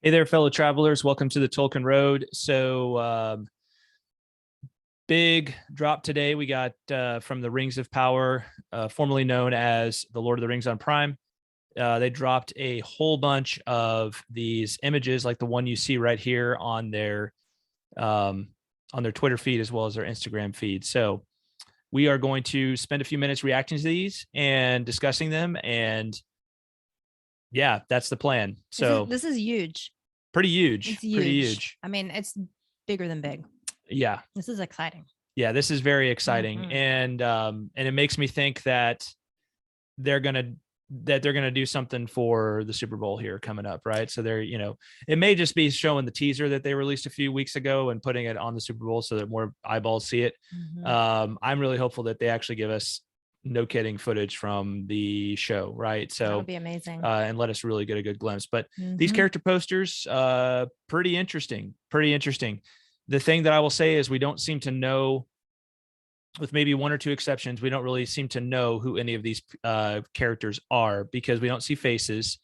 Hey there, fellow travelers. Welcome to the Tolkien Road. Big drop today. We got from the Rings of Power, formerly known as the Lord of the Rings on Prime. They dropped a whole bunch of these images, like the one you see right here on their Twitter feed as well as their Instagram feed. So we are going to spend a few minutes reacting to these and discussing them. And yeah, that's the plan. So This is huge. pretty huge. It's huge. Pretty huge. I mean, it's bigger than big. Yeah. This is exciting. Yeah, this is very exciting. And it makes me think that they're gonna do something for the Super Bowl here coming up, right? So it may just be showing the teaser that they released a few weeks ago and putting it on the Super Bowl so that more eyeballs see it. I'm really hopeful that they actually give us no kidding footage from the show, right? So that would be amazing. And let us really get a good glimpse. But these character posters, pretty interesting. The thing that I will say is we don't seem to know, with maybe one or two exceptions, we don't really seem to know who any of these characters are because we don't see faces.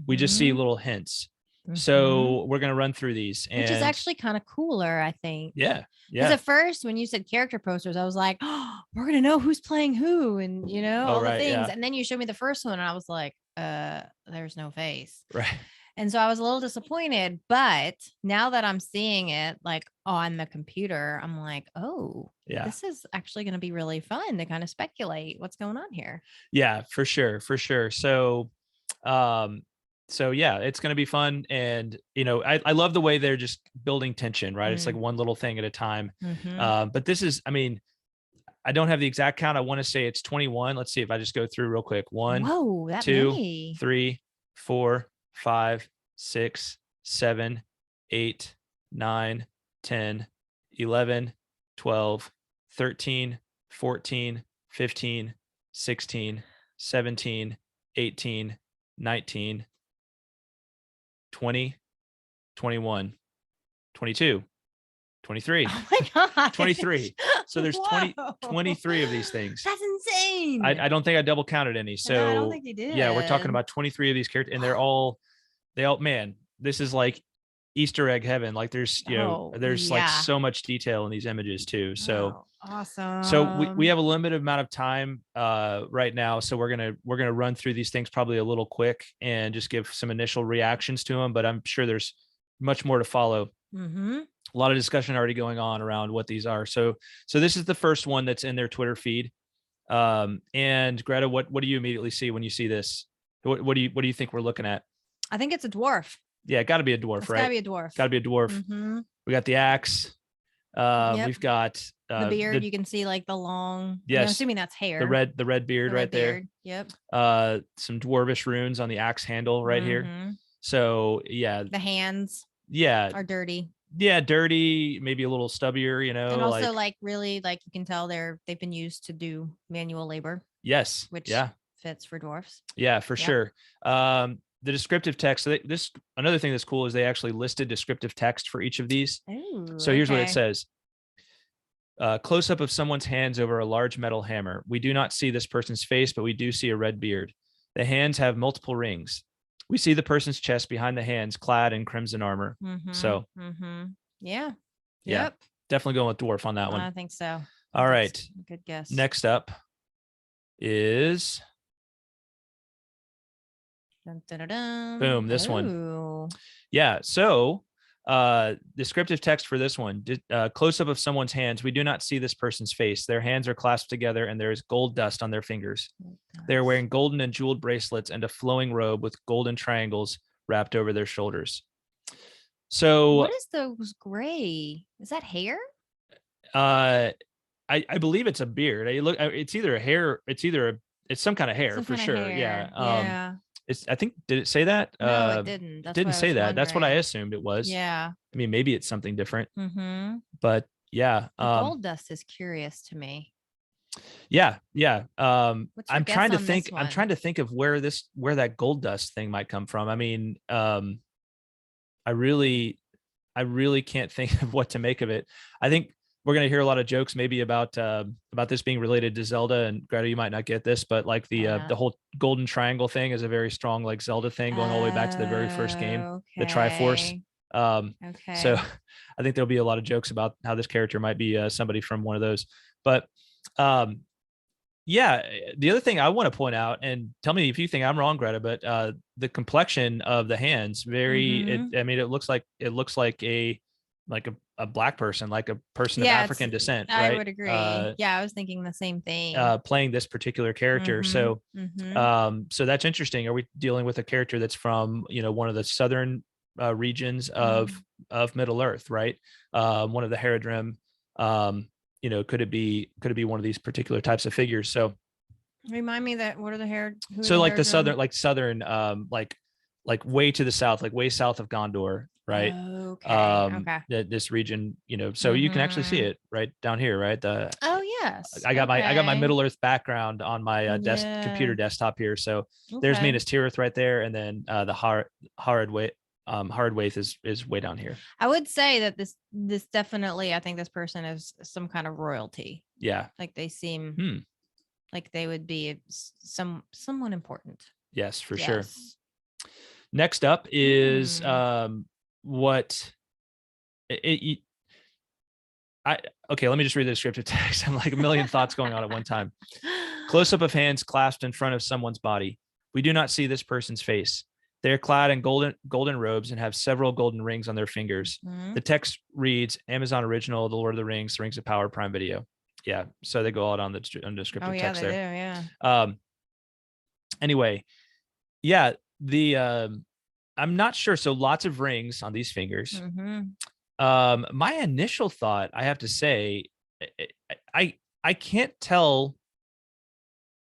We just see little hints. So we're going to run through these. Which is actually kind of cooler, I think. Yeah. Because at first, when you said character posters, I was like, oh, we're going to know who's playing who and, all the things. Yeah. And then you showed me the first one and I was like, there's no face. Right. And so I was a little disappointed, but now that I'm seeing it like on the computer, I'm like, oh, yeah, this is actually going to be really fun to kind of speculate what's going on here. Yeah, for sure. So, yeah, it's going to be fun. And, I love the way they're just building tension, right? It's like one little thing at a time. But this is, I don't have the exact count. I want to say it's 21. Let's see if I just go through real quick. 1, 2, 3, 4, 5, 6, 7, 8, 9, 10, 11, 12, 13, 14, 15, 16, 17, 18, 19, 20, 21, 22, 23. Oh my God. 23. So there's 23 of these things. That's insane. I don't think I double counted any. So no, I don't think you did. Yeah, we're talking about 23 of these characters, and they all, man, this is like Easter egg heaven. Like there's, like so much detail in these images too. So awesome. So we have a limited amount of time right now. So we're going to run through these things probably a little quick and just give some initial reactions to them, but I'm sure there's much more to follow. A lot of discussion already going on around what these are. So this is the first one that's in their Twitter feed. And Greta, what do you immediately see when you see this? What do you think we're looking at? I think it's a dwarf. Yeah, got to be a dwarf, right? Got to be a dwarf. We got the axe. We've got the beard. You can see like the long. Yes, I'm assuming that's hair. The red beard right there. Yep. Some dwarvish runes on the axe handle right here. So yeah, the hands. Yeah, are dirty. Yeah, dirty. Maybe a little stubbier. And also like really like you can tell they've been used to do manual labor. Yes. Which fits for dwarfs. Yeah, for sure. The descriptive text. So another thing that's cool is they actually listed descriptive text for each of these. Ooh, so here's what it says. Close up of someone's hands over a large metal hammer. We do not see this person's face, but we do see a red beard. The hands have multiple rings. We see the person's chest behind the hands clad in crimson armor. So yeah. Yep. Definitely going with dwarf on that one. I think so. All right. Good guess. Next up is boom, this one. Yeah. So descriptive text for this one, close up of someone's hands. We do not see this person's face. Their hands are clasped together and there is gold dust on their fingers. They're wearing golden and jeweled bracelets and a flowing robe with golden triangles wrapped over their shoulders. So what is those gray? Is that hair? I believe it's a beard. It's either a hair. It's some kind of hair for sure. Yeah. I think, did it say that? No, it didn't. That's didn't say that. Wondering. That's what I assumed it was. Yeah. I mean, maybe it's something different. But yeah. Gold dust is curious to me. Yeah. I'm trying to think. I'm trying to think of where that gold dust thing might come from. I mean, I really can't think of what to make of it. I think we're going to hear a lot of jokes maybe about this being related to Zelda, and Greta, you might not get this, but like the whole golden triangle thing is a very strong like Zelda thing going all the way back to the very first game, the Triforce. So I think there'll be a lot of jokes about how this character might be somebody from one of those. But yeah, the other thing I want to point out, and tell me if you think I'm wrong, Greta, but the complexion of the hands, very, I mean, it looks like a black person, like a person of African descent, right? I would agree. I was thinking the same thing. Playing this particular character. So that's interesting. Are we dealing with a character that's from, one of the southern regions of Middle Earth, right? One of the Haradrim, could it be one of these particular types of figures? So remind me that what are the hair? So like the southern, like way to the south, like way south of Gondor, right? Okay. This region, so you can actually see it right down here, right? Yes. I got my Middle Earth background on my computer desktop here. So there's Minas Tirith right there, and then the Hardwaith is way down here. I would say that this definitely, I think this person is some kind of royalty. Yeah. Like they seem like they would be someone important. Yes, for sure. Next up is what okay, let me just read the descriptive text. I'm like a million thoughts going on at one time. Close up of hands clasped in front of someone's body. We do not see this person's face. They are clad in golden robes and have several golden rings on their fingers. The text reads Amazon Original, The Lord of the Rings, The Rings of Power, Prime Video. Yeah, so they go out on the descriptive text there. Yeah. Anyway, yeah, I'm not sure. So lots of rings on these fingers. My initial thought, I have to say, I can't tell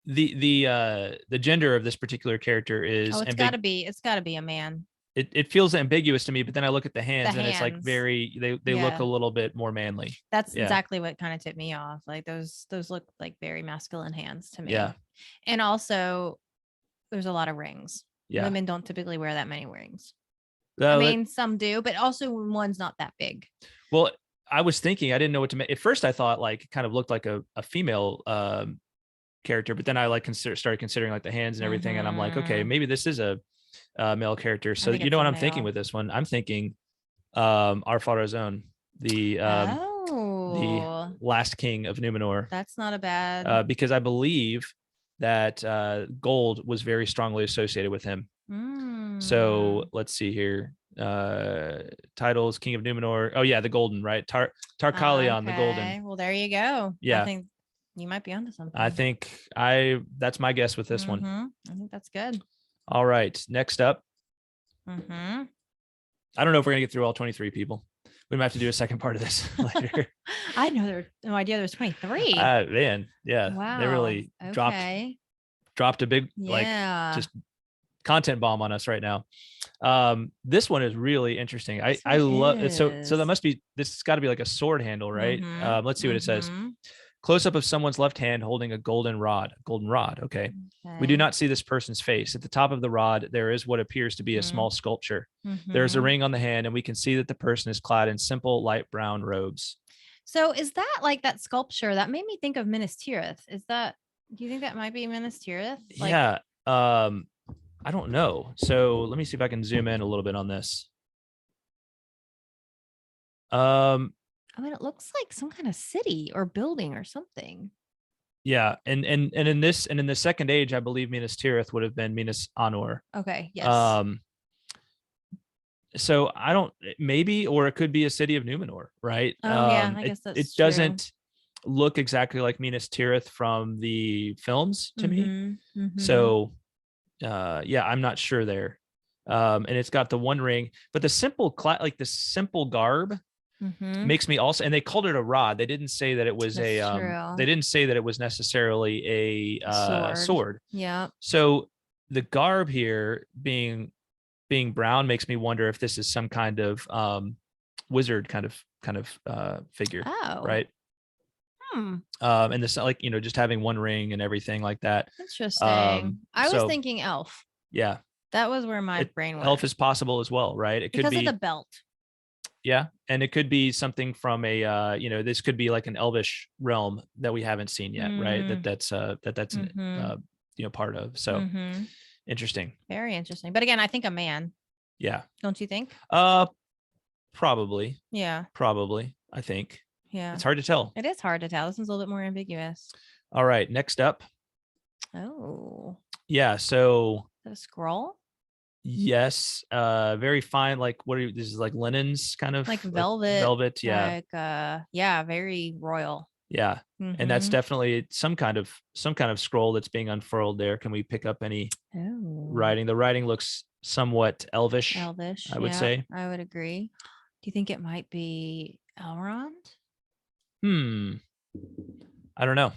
the gender of this particular character is. It's got to be a man. It feels ambiguous to me, but then I look at the hands and it's like very they look a little bit more manly. That's exactly what kind of tipped me off. Like those look like very masculine hands to me. Yeah. And also there's a lot of rings. Yeah. Women don't typically wear that many rings. I mean, some do, but also one's not that big. Well, I was thinking, I didn't know what to make. At first I thought like it kind of looked like a female character, but then I like started considering like the hands and everything, and I'm like, okay, maybe this is a male character. So you know what I'm thinking with this one? I'm thinking Ar-Pharazôn, the last king of Numenor. That's not a bad because I believe that gold was very strongly associated with him. So let's see here. Titles: King of Numenor. Oh yeah, the golden, right? Tar-Miriel, the golden. Well, there you go. Yeah. I think you might be onto something. I think that's my guess with this one. I think that's good. All right. Next up. I don't know if we're gonna get through all 23 people. We might have to do a second part of this later. I had no idea there was 23. Man, yeah. Wow. They really dropped a big just content bomb on us right now. This one is really interesting. I love it. So that must be, this has got to be like a sword handle, right? Let's see what it says. Close up of someone's left hand holding a golden rod. Okay. We do not see this person's face. At the top of the rod, there is what appears to be a small sculpture. There's a ring on the hand, and we can see that the person is clad in simple light brown robes. So is that like that sculpture that made me think of Minas Tirith? Do you think that might be Minas Tirith? Yeah. I don't know. So let me see if I can zoom in a little bit on this. I mean, it looks like some kind of city or building or something. Yeah, and in the Second Age, I believe Minas Tirith would have been Minas Anor. Okay. Yes. So I don't, maybe, or it could be a city of Numenor, right? Yeah, I guess that's it doesn't look exactly like Minas Tirith from the films to me. So yeah, I'm not sure there. And it's got the one ring, but the simple the simple garb makes me also, and they called it a rod. They didn't say that it was they didn't say that it was necessarily a sword. Yeah. So the garb here being brown makes me wonder if this is some kind of wizard kind of figure. Right. And this, like, just having one ring and everything like that. Interesting. I was thinking elf. Yeah. That was where my brain went. Elf is possible as well, right? It could be because of the belt. Yeah. And it could be something from a, this could be like an Elvish realm that we haven't seen yet, right? That's part of. So interesting. Very interesting. But again, I think a man. Yeah. Don't you think? Probably. Yeah. Probably. I think. Yeah. It's hard to tell. It is hard to tell. This one's a little bit more ambiguous. All right. Next up. Oh. Yeah. So. Is that a scroll? Yes. Very fine. Like this is like linens kind of like velvet. Velvet. Yeah. Like very royal. Yeah. And that's definitely some kind of scroll that's being unfurled there. Can we pick up any writing? The writing looks somewhat Elvish. I would say. I would agree. Do you think it might be Elrond? I don't know.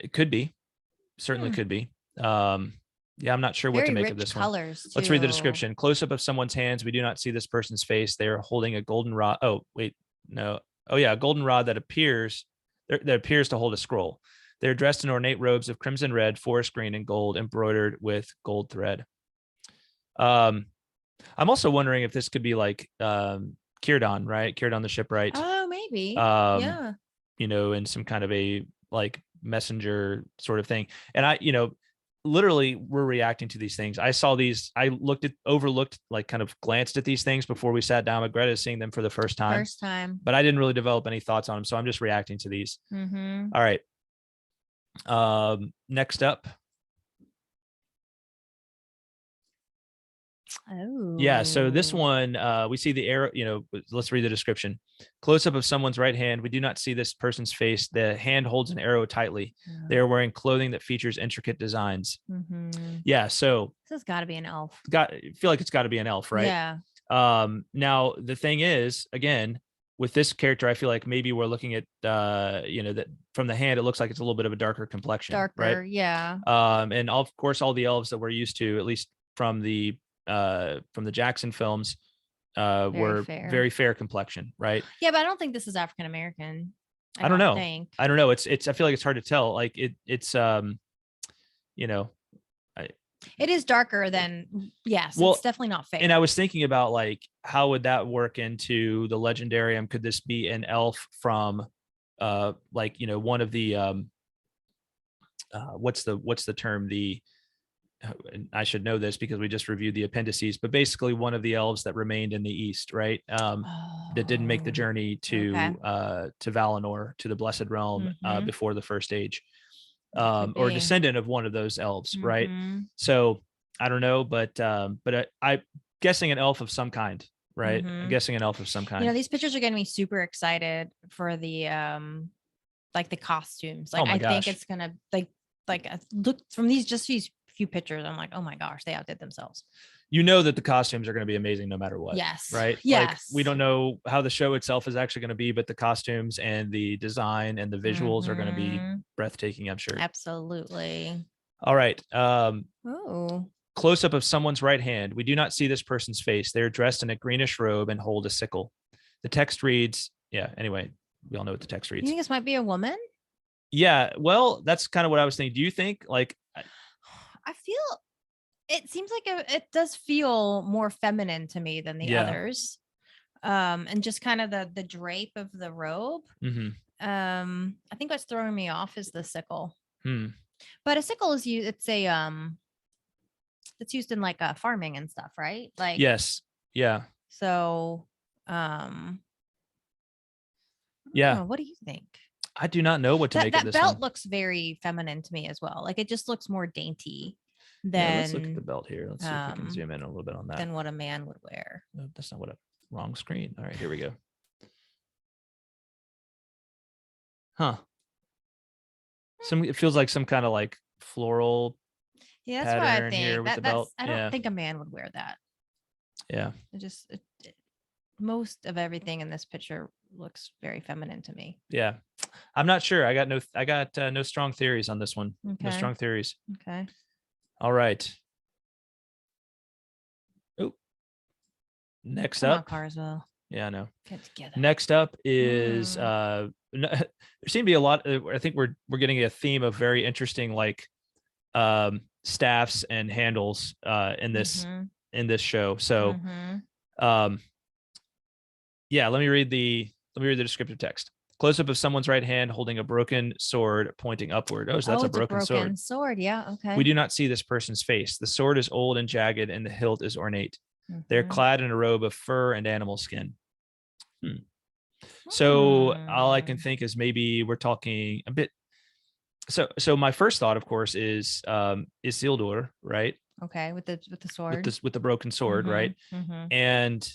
It could be. Certainly could be. Yeah, I'm not sure what to make of this colors one. Let's read the description. Close up of someone's hands. We do not see this person's face. They are holding a golden rod. Oh, wait, no. Oh yeah, a golden rod that appears to hold a scroll. They're dressed in ornate robes of crimson red, forest green, and gold, embroidered with gold thread. I'm also wondering if this could be like Círdan, right? Círdan the shipwright. Oh, maybe. Yeah. In some kind of a like messenger sort of thing. And literally we're reacting to these things. I saw these, I overlooked, like kind of glanced at these things before we sat down with Greta, is seeing them for the first time. But I didn't really develop any thoughts on them. So I'm just reacting to these. All right. Next up. Oh. Yeah. So this one, we see the arrow, let's read the description. Close up of someone's right hand. We do not see this person's face. The hand holds an arrow tightly. They are wearing clothing that features intricate designs. Yeah. So this has got to be an elf. I feel like it's got to be an elf, right? Yeah. Now the thing is, again, with this character, I feel like maybe we're looking at, that from the hand, it looks like it's a little bit of a darker complexion. Right? Yeah. And of course, all the elves that we're used to, at least from the Jackson films, were very fair complexion, right? Yeah, but I don't think this is African American. I don't know. I don't know. It's I feel like it's hard to tell. Like it's it is darker than it's definitely not fair. And I was thinking about like how would that work into the legendarium? Could this be an elf from one of the what's the term? I should know this because we just reviewed the appendices, but basically one of the elves that remained in the East, right? That didn't make the journey to Valinor, to the Blessed Realm, before the First Age, or descendant of one of those elves, right? So I don't know, but I'm guessing an elf of some kind, right? I'm guessing an elf of some kind. These pictures are getting me super excited for the the costumes. Like I think it's gonna look from these few pictures, I'm like, oh my gosh, they outdid themselves. That the costumes are going to be amazing no matter what. Yes. Right. Yes. Like, we don't know how the show itself is actually going to be, but the costumes and the design and the visuals are going to be breathtaking, I'm sure. Absolutely. All right. Close up of someone's right hand. We do not see this person's face. They're dressed in a greenish robe and hold a sickle. The text reads, anyway, we all know what the text reads. You think this might be a woman? Yeah. Well, that's kind of what I was thinking. Do you think I feel it seems like it does feel more feminine to me than the others. And just kind of the drape of the robe. I think what's throwing me off is the sickle. But a sickle is used, it's used in like farming and stuff, right? Like yes. Yeah. So yeah. What do you think? I do not know what to make of this one. That belt looks very feminine to me as well. Like it just looks more dainty than. Let's look at the belt here. Let's see if we can zoom in a little bit on that. Than what a man would wear. No, that's not wrong screen. All right, here we go. Huh. It feels like some kind of like floral. Yeah, that's what I think. Here with the belt. I don't think a man would wear that. Yeah. Most of everything in this picture looks very feminine to me. Yeah. I'm not sure. I got no strong theories on this one. Okay. No strong theories. Okay. All right. Oh. Next up. Pharazôn. Yeah, I know. Get together. Next up is there seem to be a lot. I think we're getting a theme of very interesting like staffs and handles in this show. So Um, yeah, let me read the descriptive text. Close up of someone's right hand holding a broken sword pointing upward. Oh, so that's a it's broken sword. Sword. Yeah. Okay. We do not see this person's face. The sword is old and jagged, and the hilt is ornate. They're clad in a robe of fur and animal skin. So all I can think is maybe we're talking a bit. So my first thought, of course, is Isildur, right? Okay, with the sword, with the broken sword, right? And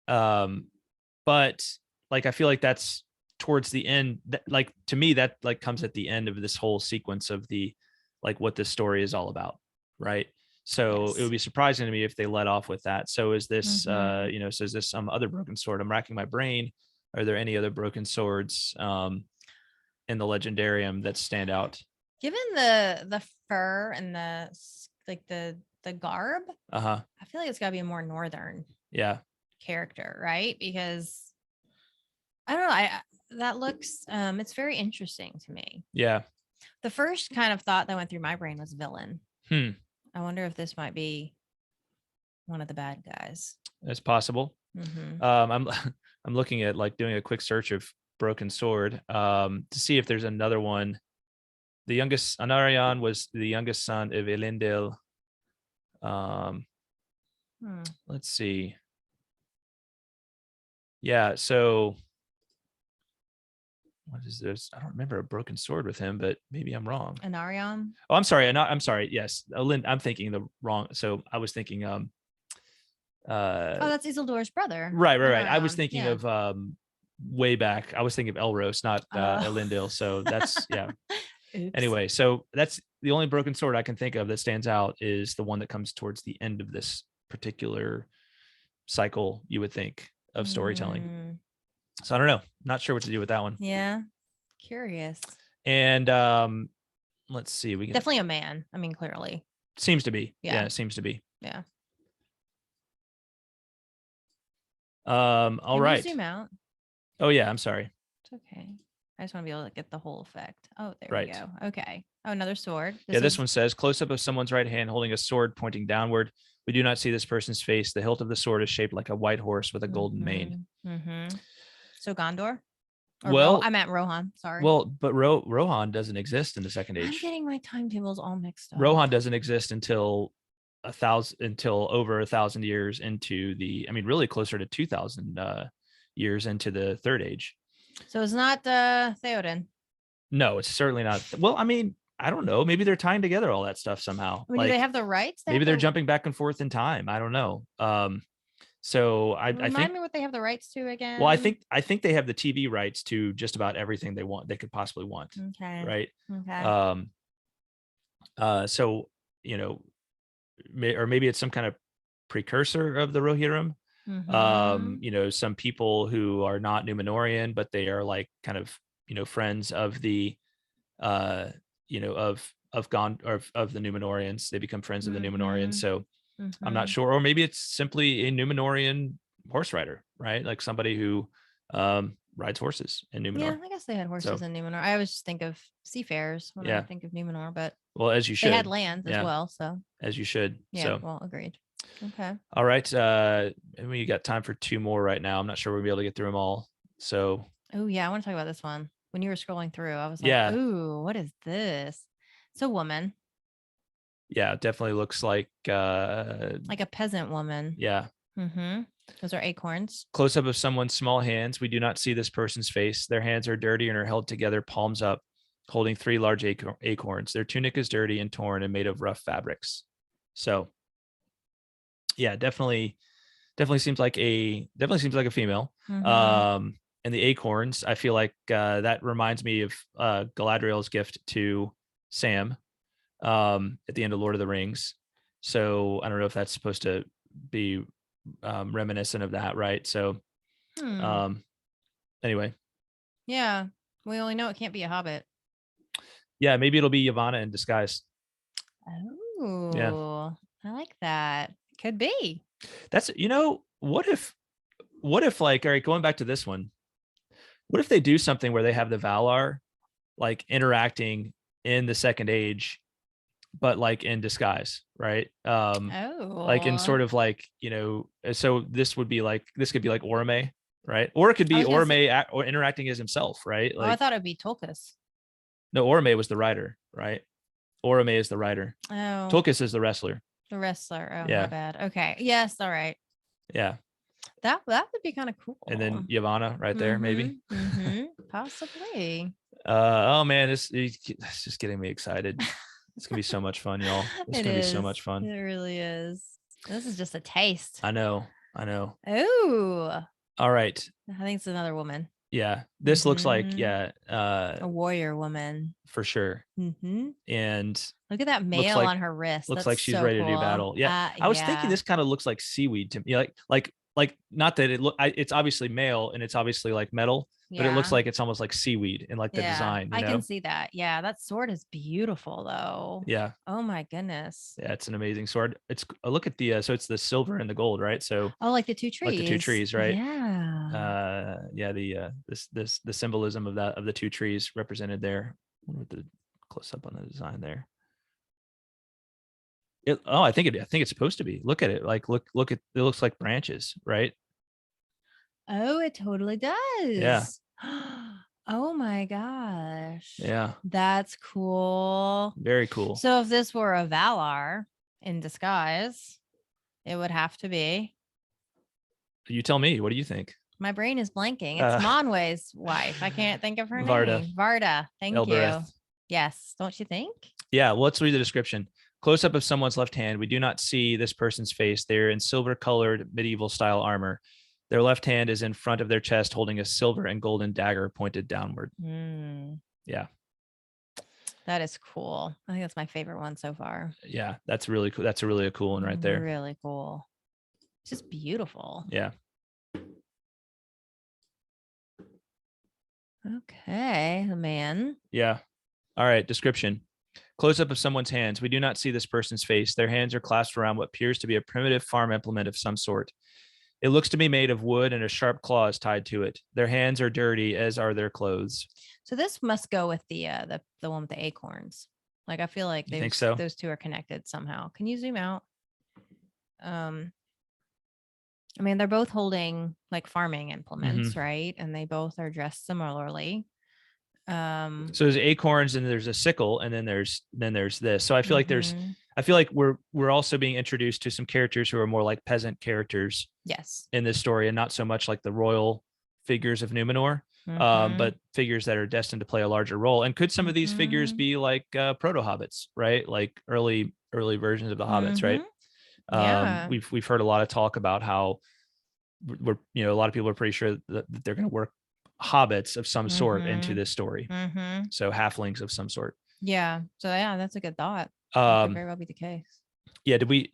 but like I feel like that's towards the end. Like to me, that like comes at the end of this whole sequence of the like what this story is all about, right? So it would be surprising to me if they let off with that. So is this so is this some other broken sword? I'm racking my brain. Are there any other broken swords in the legendarium that stand out? Given the fur and the garb, I feel like it's got to be a more northern character, right? Because I don't know, that looks it's very interesting to me. Yeah. The first kind of thought that went through my brain was villain. I wonder if this might be one of the bad guys. That's possible. I'm looking at like doing a quick search of broken sword to see if there's another one. The youngest Anarion was the youngest son of Elendil. Let's see. Yeah, so what is this? I don't remember a broken sword with him, but maybe I'm wrong. Anarion? Oh, I'm sorry. I'm sorry. Yes. I'm thinking the wrong. So I was thinking that's Isildur's brother. Right. I was thinking of way back. I was thinking of Elros, not Elendil. So that's Anyway, so that's the only broken sword I can think of that stands out is the one that comes towards the end of this particular cycle, you would think, of storytelling. So I don't know. Not sure what to do with that one. Yeah. Curious. And let's see. We can definitely a man. I mean, clearly. Seems to be. Yeah, it seems to be. Yeah. All right. Zoom out. Oh yeah, I'm sorry. It's okay. I just want to be able to get the whole effect. Oh, there we go. Okay. Oh, another sword. This one says close up of someone's right hand holding a sword pointing downward. We do not see this person's face. The hilt of the sword is shaped like a white horse with a golden mane. So Gondor? Or I meant Rohan. Sorry. Well, but Rohan doesn't exist in the second age. I'm getting my timetables all mixed up. Rohan doesn't exist until over 1,000 years into really closer to 2,000 years into the third age. So it's not Theoden. No, it's certainly not. Well, I mean, I don't know. Maybe they're tying together all that stuff somehow. Do they have the rights? Maybe they're jumping back and forth in time. I don't know. So I think me what they have the rights to again. Well, I think they have the TV rights to just about everything they could possibly want. Okay. Right. Okay. So or maybe it's some kind of precursor of the Rohirrim. Some people who are not Numenorian, but they are like kind of friends of the of the Numenorians. They become friends of the Numenorians. So I'm not sure, or maybe it's simply a Numenorian horse rider, right? Like somebody who rides horses in Numenor. Yeah, I guess they had horses in Numenor. I always just think of seafarers when I think of Numenor, but as you should. They had lands as well, so as you should. Yeah, so. well, agreed. Okay. All right. We got time for 2 more right now. I'm not sure we'll be able to get through them all. So. Oh yeah, I want to talk about this one. When you were scrolling through, I was like, ooh, what is this? It's a woman. Yeah, it definitely looks like a peasant woman. Yeah. Those are acorns. Close up of someone's small hands. We do not see this person's face. Their hands are dirty and are held together, palms up, holding 3 large acorns. Their tunic is dirty and torn and made of rough fabrics. So, yeah, definitely seems like a female. And the acorns, I feel like that reminds me of Galadriel's gift to Sam at the end of Lord of the Rings. So I don't know if that's supposed to be reminiscent of that, right? So anyway. Yeah, we only know it can't be a hobbit. Yeah, maybe it'll be Yavanna in disguise. Oh, yeah. I like that. Could be. That's what if like, all right, going back to this one, what if they do something where they have the Valar like interacting in the second age but like in disguise, right? Like in Oh. sort of like, so this could be like Orome, right? Or it could be Orome or interacting as himself, right? I Like, thought it'd be Tulkas. no, Orome was the rider, right? Orome is the rider. Oh, Tulkas is the wrestler. the wrestler. Oh, Yeah. my bad. Okay. Yes. All right. Yeah. That would be kind of cool. And then Yavanna right there, maybe. Possibly. Oh man, it's just getting me excited. It's gonna be so much fun, y'all. It's gonna be so much fun. It really is. This is just a taste. I know. Oh. All right. I think it's another woman. Yeah. This looks like a warrior woman for sure. And look at that mail on her wrist. Looks like she's ready to do battle. Yeah. I was thinking this kind of looks like seaweed to me. Like not that it's obviously mail and it's obviously like metal, but it looks like it's almost like seaweed in like the design. I can see that. Yeah, that sword is beautiful though. Yeah. Oh my goodness. Yeah, it's an amazing sword. It's look at the so it's the silver and the gold, right? So like the two trees. Like the two trees, right? Yeah. The symbolism of the two trees represented there. With the close up on the design there. I think it's supposed to be. Look at it. Like look at it looks like branches, right? Oh, it totally does. Yeah. Oh my gosh. Yeah. That's cool. Very cool. So if this were a Valar in disguise, it would have to be. You tell me. What do you think? My brain is blanking. It's Manwë's wife. I can't think of her name. Varda. Thank you. Yes. Don't you think? Yeah. Well, let's read the description. Close up of someone's left hand. We do not see this person's face. They're in silver colored medieval style armor. Their left hand is in front of their chest holding a silver and golden dagger pointed downward. Yeah. That is cool. I think that's my favorite one so far. Yeah, that's really cool. That's a really cool one right there. Really cool. It's just beautiful. Yeah. Okay, the man. Yeah. All right, description. Close up of someone's hands. We do not see this person's face. Their hands are clasped around what appears to be a primitive farm implement of some sort. It looks to be made of wood and a sharp claw is tied to it. Their hands are dirty, as are their clothes. So this must go with the one with the acorns. Like I feel like think so? Those two are connected somehow. Can you zoom out? I mean, they're both holding like farming implements, right? And they both are dressed similarly. So there's acorns and there's a sickle and then there's this. So I feel like I feel like we're also being introduced to some characters who are more like peasant characters. Yes. In this story and not so much like the royal figures of Numenor, but figures that are destined to play a larger role. And could some of these figures be like proto hobbits, right? Like early versions of the hobbits, right? We've heard a lot of talk about how a lot of people are pretty sure that they're going to work hobbits of some sort into this story. So halflings of some sort. Yeah. So yeah, that's a good thought. That could very well be the case. Yeah. Did we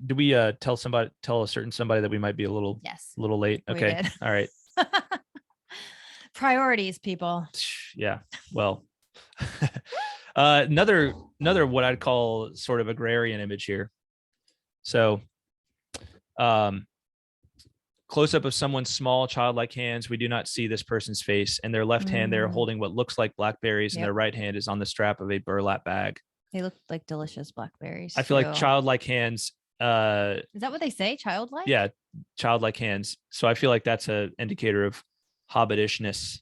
tell a certain somebody that we might be a little late? Okay. All right. Priorities, people. Yeah. Well, another what I'd call sort of agrarian image here. So, close up of someone's small childlike hands. We do not see this person's face. And their left hand, they're holding what looks like blackberries, and their right hand is on the strap of a burlap bag. They look like delicious blackberries. I feel like childlike hands. Is that what they say? Childlike? Yeah, childlike hands. So I feel like that's an indicator of hobbitishness.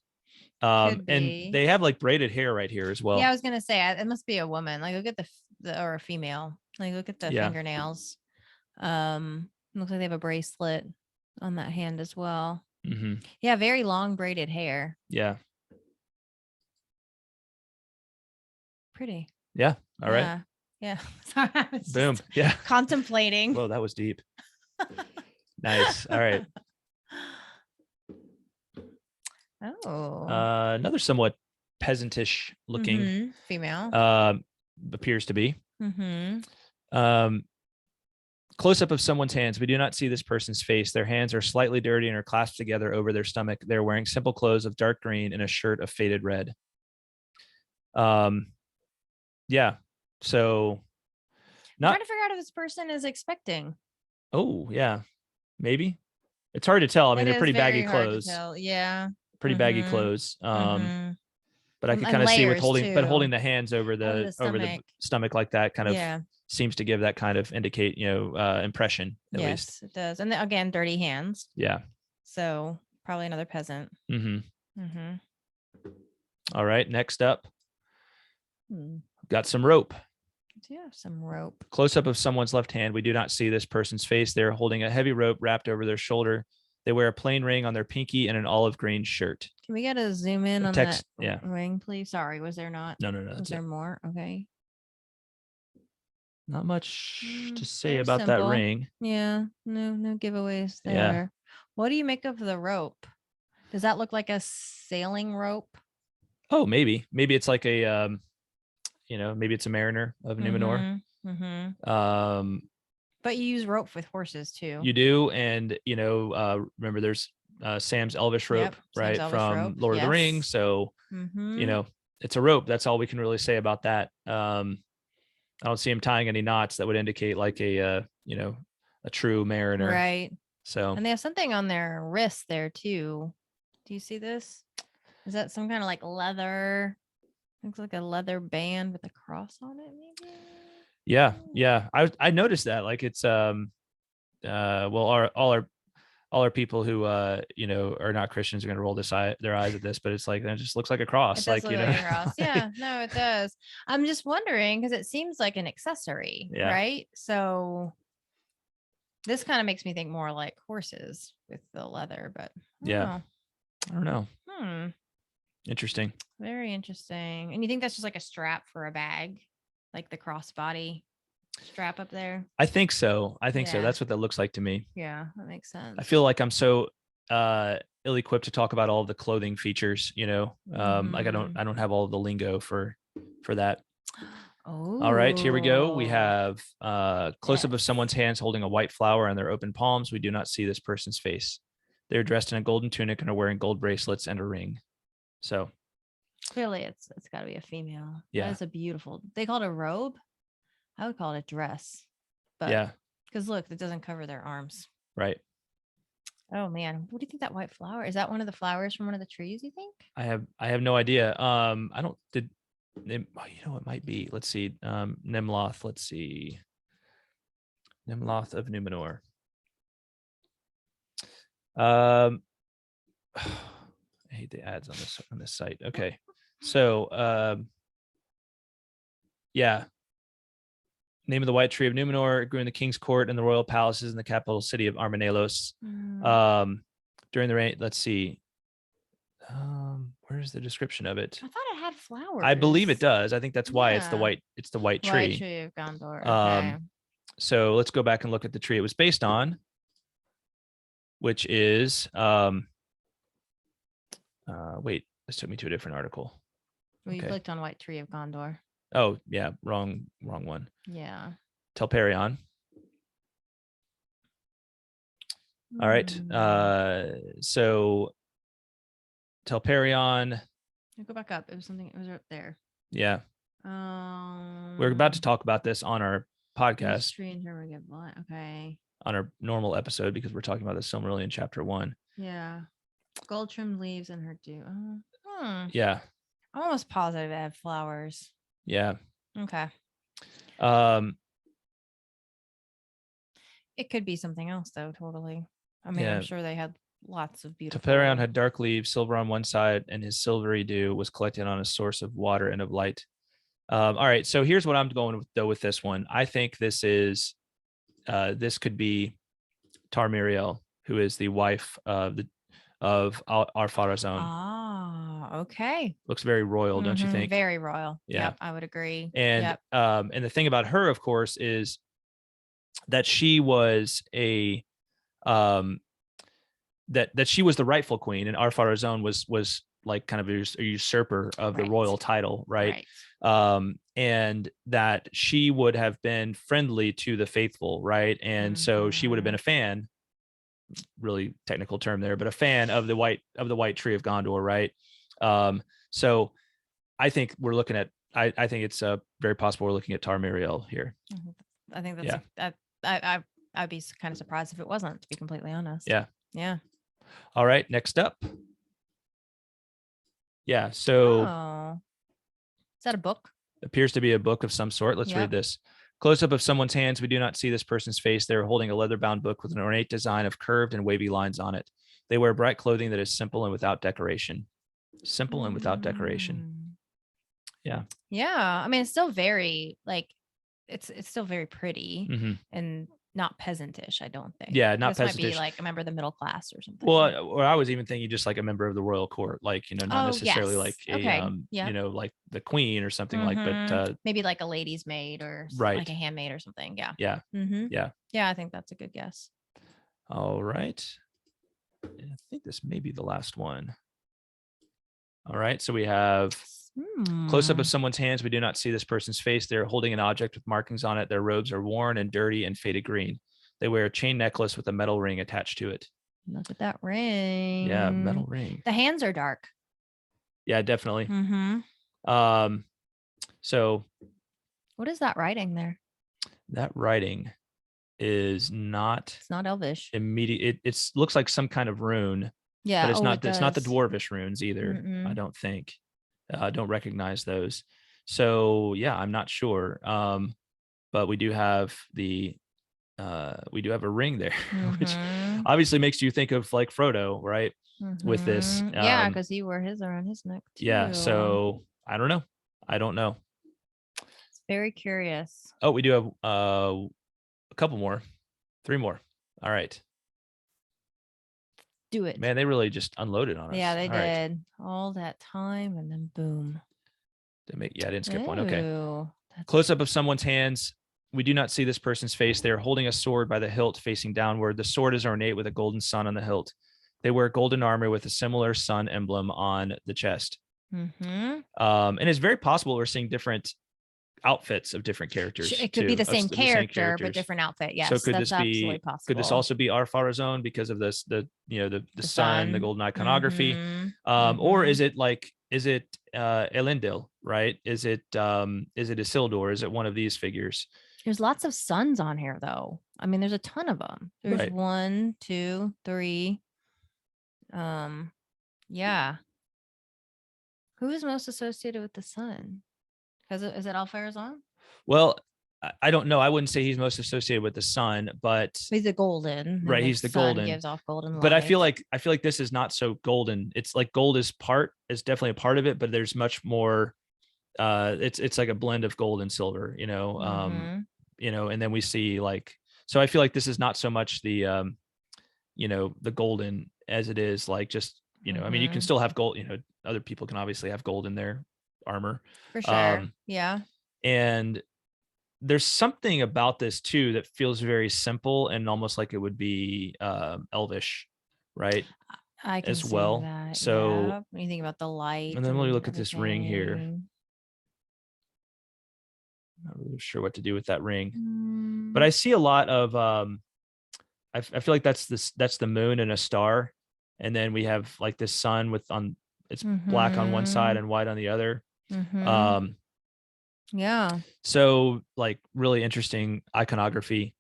And they have like braided hair right here as well. Yeah, I was gonna say it must be a woman. Like look at or a female. Like look at the fingernails. Looks like they have a bracelet on that hand as well. Yeah, very long braided hair. Yeah. Pretty. Yeah. All right. Yeah. Sorry, I was boom. Yeah. Contemplating. Whoa, that was deep. Nice. All right. Oh. Another somewhat peasantish looking female. Appears to be. Close up of someone's hands. We do not see this person's face. Their hands are slightly dirty and are clasped together over their stomach. They're wearing simple clothes of dark green and a shirt of faded red. Yeah. So I'm trying to figure out if this person is expecting. Oh, yeah. Maybe. It's hard to tell. I mean, they're pretty baggy clothes. Yeah. Pretty baggy clothes. But I can kind of see with holding the hands over the stomach like that kind of seems to give that kind of indicate, impression at least. Yes, it does. And then, again, dirty hands. Yeah. So probably another peasant. All right. Next up, got some rope. Yeah, some rope. Close up of someone's left hand. We do not see this person's face. They're holding a heavy rope wrapped over their shoulder. They wear a plain ring on their pinky and an olive green shirt. Can we get a zoom in on Text, that ring, please? Sorry, was there not? No. Was there more? Okay. Not much to say Very about simple. that ring. Yeah, no giveaways there. Yeah. What do you make of the rope? Does that look like a sailing rope? Oh, maybe it's like a, maybe it's a mariner of Numenor. But you use rope with horses too. You do, and remember there's Sam's Elvish rope, right, Sam's from rope. Lord of the Rings. So it's a rope. That's all we can really say about that. I don't see him tying any knots that would indicate like a true mariner, right? So, and they have something on their wrist there too. Do you see this? Is that some kind of like leather? Looks like a leather band with a cross on it, maybe. Yeah. I noticed that. Like it's well, all our people who are not Christians are going to roll their eyes at this, but it's like, it just looks like a cross. Like, like a cross. Yeah, no, it does. I'm just wondering because it seems like an accessory, right? So this kind of makes me think more like horses with the leather, but I don't know. Interesting. Very interesting. And you think that's just like a strap for a bag, like the crossbody strap up there? I think so. That's what that looks like to me. Yeah, that makes sense. I feel like I'm so ill-equipped to talk about all of the clothing features, like I don't have all of the lingo for that. Oh, all right, here we go. We have close-up of someone's hands holding a white flower on their open palms. We do not see this person's face. They're dressed in a golden tunic and are wearing gold bracelets and a ring. So clearly it's got to be a female. Yeah, that's a beautiful. They call it a robe. I would call it a dress. But because look, it doesn't cover their arms. Right. Oh man, what do you think that white flower is? That one of the flowers from one of the trees? You think? I have no idea. I don't did. It might be. Let's see. Nimloth. Let's see. Nimloth of Numenor. I hate the ads on this site. Okay, so name of the white tree of Numenor grew in the king's court and the royal palaces in the capital city of Armanelos. During the reign, let's see. Where's the description of it? I thought it had flowers. I believe it does. I think that's why it's the white tree. White tree of Gondor. Okay. So let's go back and look at the tree it was based on, which is wait, this took me to a different article. Well, you clicked on White Tree of Gondor. Oh yeah, wrong one. Yeah. Tar-Miriel. All right. So Tar-Miriel. Go back up. It was up there. Yeah. We're about to talk about this on our podcast. Okay. On our normal episode because we're talking about the Silmarillion chapter 1. Yeah. Gold trimmed leaves in her dew. Yeah. I'm almost positive it had flowers. Yeah. Okay. It could be something else though, totally. I mean, I'm sure they had lots of beautiful. Tar-Miriel had dark leaves, silver on one side, and his silvery dew was collected on a source of water and of light. All right. So here's what I'm going with though with this one. I think this is this could be Tar-Miriel, who is the wife of Ar-Pharazôn. Ah, okay. Looks very royal, don't you think? Very royal. Yeah, yep, I would agree. And and the thing about her, of course, is that she was a that she was the rightful queen, and Ar-Pharazôn was like kind of a usurper of the royal title, right? And that she would have been friendly to the faithful, right? And so she would have been a fan, really technical term there, but a fan of the white tree of Gondor, right? So I think we're looking at I think it's very possible we're looking at Tar-Miriel here. I think that's I'd be kind of surprised if it wasn't, to be completely honest. Yeah. All right, next up. Yeah, so is that a book? Appears to be a book of some sort. Let's read this. Close up of someone's hands. We do not see this person's face. They're holding a leather-bound book with an ornate design of curved and wavy lines on it. They wear bright clothing that is simple and without decoration. Simple and without decoration. Yeah. Yeah. I mean, it's still very like it's still very pretty and not peasantish, I don't think. Yeah, not this might be peasantish. like a member of the middle class or something. Well, or I was even thinking just like a member of the royal court, like, not necessarily like a, like the queen or something like, but maybe like a lady's maid or like a handmaid or something. Yeah. Yeah. Yeah, I think that's a good guess. All right. I think this may be the last one. All right. So we have close up of someone's hands. We do not see this person's face. They're holding an object with markings on it. Their robes are worn and dirty and faded green. They wear a chain necklace with a metal ring attached to it. Look at that ring. Yeah, metal ring. The hands are dark. Yeah, definitely. So what is that writing there? That writing is not. It's not Elvish. Immediate. It looks like some kind of rune. Yeah, but it's not. It's not the dwarvish runes either. I don't think. I don't recognize those. So yeah, I'm not sure. But we do have the. We do have a ring there, which obviously makes you think of like Frodo, right? With this. Yeah, because he wore his around his neck too. Yeah. So I don't know. I don't know. It's very curious. Oh, we do have a couple more. 3 more. All right. Do it. Man, they really just unloaded on us. Yeah, they did. All that time and then boom. I didn't skip one. Okay. Close up of someone's hands. We do not see this person's face. They are holding a sword by the hilt facing downward. The sword is ornate with a golden sun on the hilt. They wear golden armor with a similar sun emblem on the chest. And it's very possible we're seeing different outfits of different characters. It could be the same character, but different outfit. Yes. So could this be possible? Could this also be Ar-Pharazôn because of this, the sun, the golden iconography? Or is it Elendil, right? Is it Isildur? Is it one of these figures? There's lots of suns on here though. I mean, there's a ton of them. There's 1, 2, 3. Yeah. Who is most associated with the sun? Is it Ar-Pharazôn? Well, I don't know. I wouldn't say he's most associated with the sun, but he's the golden. Right, he's the golden. Gives off golden light. But I feel like this is not so golden. It's like gold is definitely a part of it, but there's much more. It's like a blend of gold and silver, and then we see so I feel like this is not so much the the golden as it is like just I mean, you can still have gold. Other people can obviously have gold in their armor for sure. And there's something about this too that feels very simple and almost like it would be Elvish, right? I can as see well. That. So when you think about the light, and then when we look at this ring here, I'm not really sure what to do with that ring, but I see a lot of I feel like that's the moon and a star, and then we have like this sun it's black on one side and white on the other. So like really interesting iconography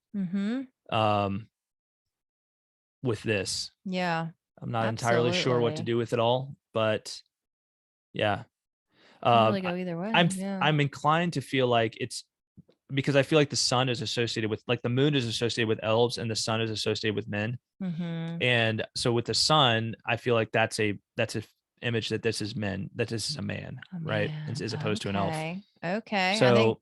with this. I'm not entirely sure what to do with it all, but yeah. Really go either way. I'm inclined to feel like it's because I feel like the sun is associated with the moon is associated with elves and the sun is associated with men. And so with the sun, I feel like that's a image that this is a man, right? As opposed to an elf. Okay. So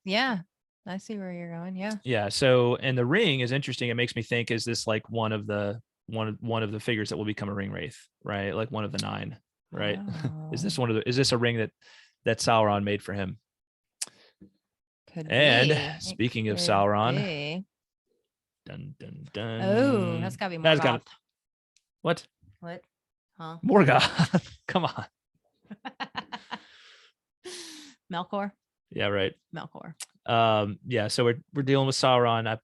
I see where you're going. Yeah. So, and the ring is interesting. It makes me think, is this like one of the figures that will become a ring wraith, right? Like one of the 9, right? Is this a ring that Sauron made for him? Speaking of Sauron, dun dun dun. Oh, that's gotta be Morgoth. What? Huh? Morgoth. Come on. Melkor. Yeah, right. Melkor. Yeah, so we're dealing with Sauron.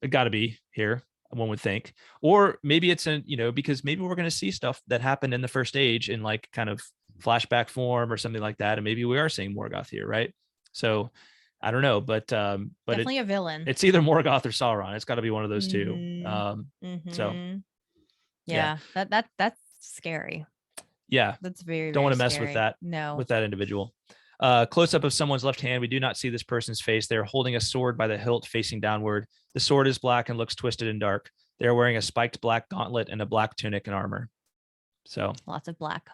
It got to be here, one would think, or maybe it's because maybe we're going to see stuff that happened in the First Age in like kind of flashback form or something like that, and maybe we are seeing Morgoth here, right? So I don't know, but definitely a villain. It's either Morgoth or Sauron. It's got to be one of those two. So yeah, that's scary. Yeah, That's very don't want to mess scary. with that. No, with that individual. Close up of someone's left hand. We do not see this person's face. They're holding a sword by the hilt facing downward. The sword is black and looks twisted and dark. They're wearing a spiked black gauntlet and a black tunic and armor. So lots of black.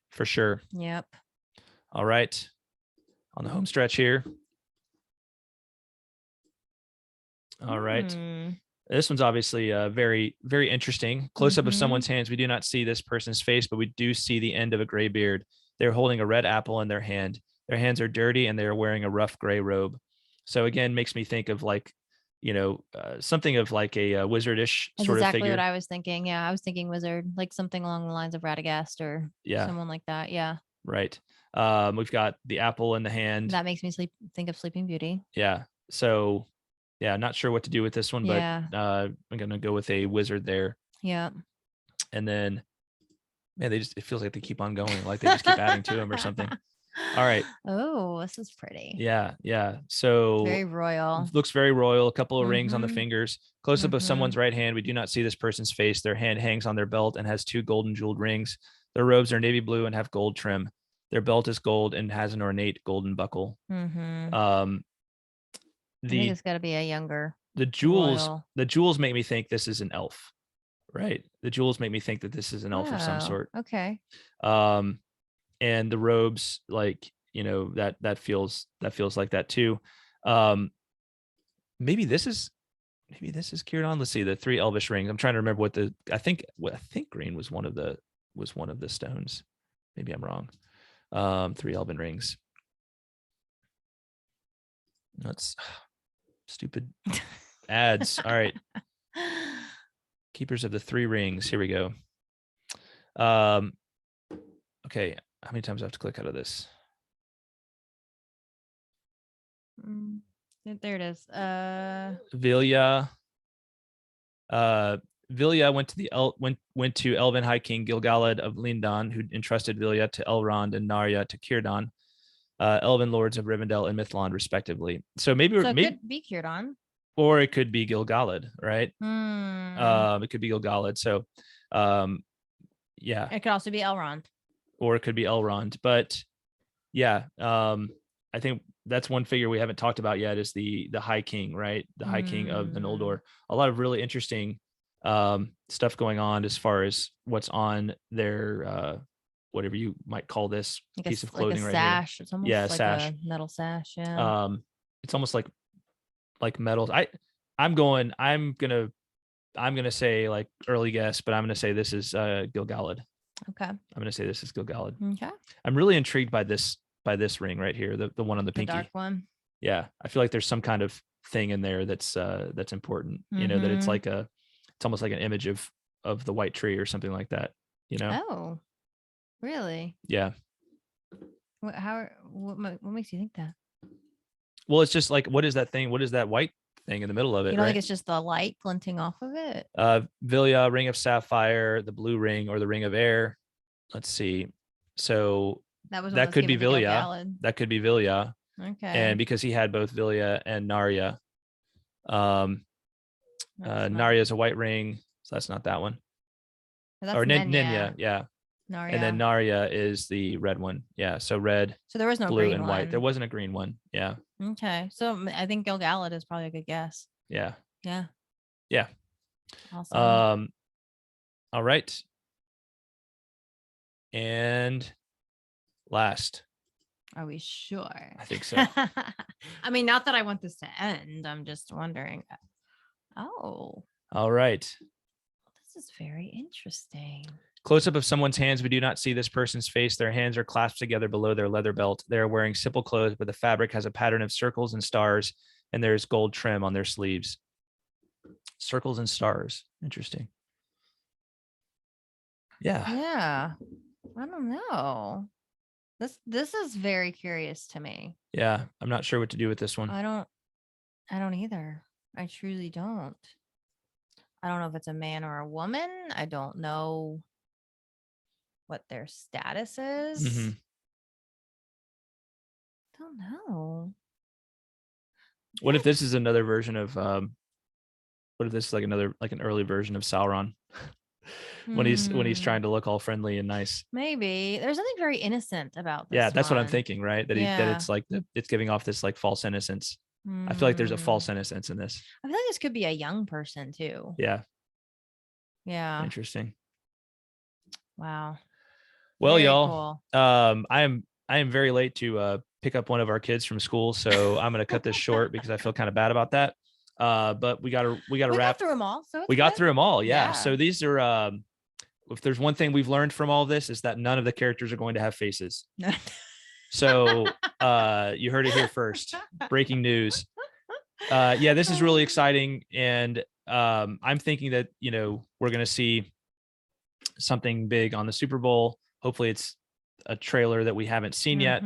For sure. Yep. All right. On the home stretch here. All right. This one's obviously very, very interesting. Close up of someone's hands. We do not see this person's face, but we do see the end of a gray beard. They're holding a red apple in their hand. Their hands are dirty and they are wearing a rough gray robe. So again, makes me think of like, something of like a wizardish That's sort of exactly figure. what I was thinking. Yeah, I was thinking wizard, like something along the lines of Radagast or someone like that. Yeah. Right. We've got the apple in the hand. That makes me think of Sleeping Beauty. Yeah. So yeah, not sure what to do with this one, but I'm gonna go with a wizard there. Yeah. And then, man, it feels like they keep on going, like they just keep adding to them or something. All right. Oh, this is pretty. Yeah, yeah. So very royal. Looks very royal. A couple of rings on the fingers. Close up of someone's right hand. We do not see this person's face. Their hand hangs on their belt and has 2 golden jeweled rings. Their robes are navy blue and have gold trim. Their belt is gold and has an ornate golden buckle. I think it's got to be a younger. The jewels make me think this is an elf, right? The jewels make me think that this is an elf of some sort. Okay. And the robes, like, that feels like that too. Maybe this is Círdan. Let's see, the 3 elvish rings. I'm trying to remember I think green was one of the stones. Maybe I'm wrong. 3 elven rings. That's stupid ads. All right. Keepers of the 3 rings. Here we go. Okay. How many times do I have to click out of this? There it is. Vilya. Vilya went to Elven High King Gil-galad of Lindan, who entrusted Vilya to Elrond and Narya to Círdan, Elven lords of Rivendell and Mithlond, respectively. So maybe it could be Círdan, or it could be Gil-galad, right? It could be Gil-galad. So, yeah, it could also be Elrond, or it could be Elrond. But yeah, I think that's one figure we haven't talked about yet is the High King, right? The High King of the Noldor. A lot of really interesting stuff going on as far as what's on their whatever you might call this piece of clothing, like a right sash. here. It's almost like sash. a metal sash. Yeah. It's almost like metal. I'm gonna say like early guess, but I'm gonna say this is Gil-galad. Okay. I'm gonna say this is Gil-galad. Okay. I'm really intrigued by this ring right here, the one on the pinky. Dark one. Yeah, I feel like there's some kind of thing in there that's important. That it's almost like an image of the white tree or something like that. Oh, really? Yeah. What makes you think that? Well, it's just like, what is that thing? What is that white thing in the middle of it? You don't think it's just the light glinting off of it? Vilya, ring of sapphire, the blue ring, or the ring of air. Let's see. So that could be Vilya. That could be Vilya. Okay. And because he had both Vilya and Narya. Narya is a white ring, so that's not that one. Or Nenya, yeah. Narya. And then Narya is the red one. Yeah. So red. So there was no blue green and one. white. There wasn't a green one. Yeah. Okay. So I think Gil-galad is probably a good guess. Yeah. Yeah. Yeah. Awesome. All right. And last. Are we sure? I think so. I mean, not that I want this to end. I'm just wondering. Oh. All right. This is very interesting. Close up of someone's hands. We do not see this person's face. Their hands are clasped together below their leather belt. They are wearing simple clothes, but the fabric has a pattern of circles and stars, and there's gold trim on their sleeves. Circles and stars. Interesting. Yeah. Yeah. I don't know. This is very curious to me. Yeah. I'm not sure what to do with this one. I don't either. I truly don't. I don't know if it's a man or a woman. I don't know what their status is. Don't know. What if this is another version of what if this is like an early version of Sauron? when he's trying to look all friendly and nice. Maybe there's something very innocent about this. Yeah, that's what I'm thinking, right? That that it's like it's giving off this like false innocence. I feel like there's a false innocence in this. I feel like this could be a young person too. Yeah. Yeah. Interesting. Wow. Well, very y'all, cool. I am very late to pick up one of our kids from school, so I'm going to cut this short because I feel kind of bad about that. But we got to wrap. Got through them all. So we got through them all. Yeah. So these are, if there's one thing we've learned from all of this, is that none of the characters are going to have faces. So you heard it here first. Breaking news. Yeah, this is really exciting. And I'm thinking that, we're going to see something big on the Super Bowl. Hopefully it's a trailer that we haven't seen yet.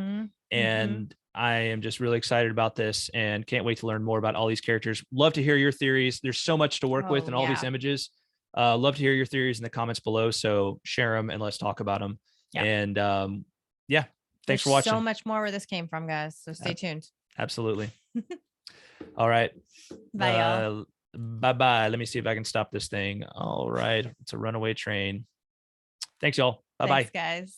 And I am just really excited about this and can't wait to learn more about all these characters. Love to hear your theories. There's so much to work with in all these images. Love to hear your theories in the comments below. So share them and let's talk about them. Yeah. And thanks for watching. So much more where this came from, guys. So stay tuned. Absolutely. All right. Bye, y'all. Bye-bye. Let me see if I can stop this thing. All right. It's a runaway train. Thanks, y'all. Bye-bye. Thanks, guys.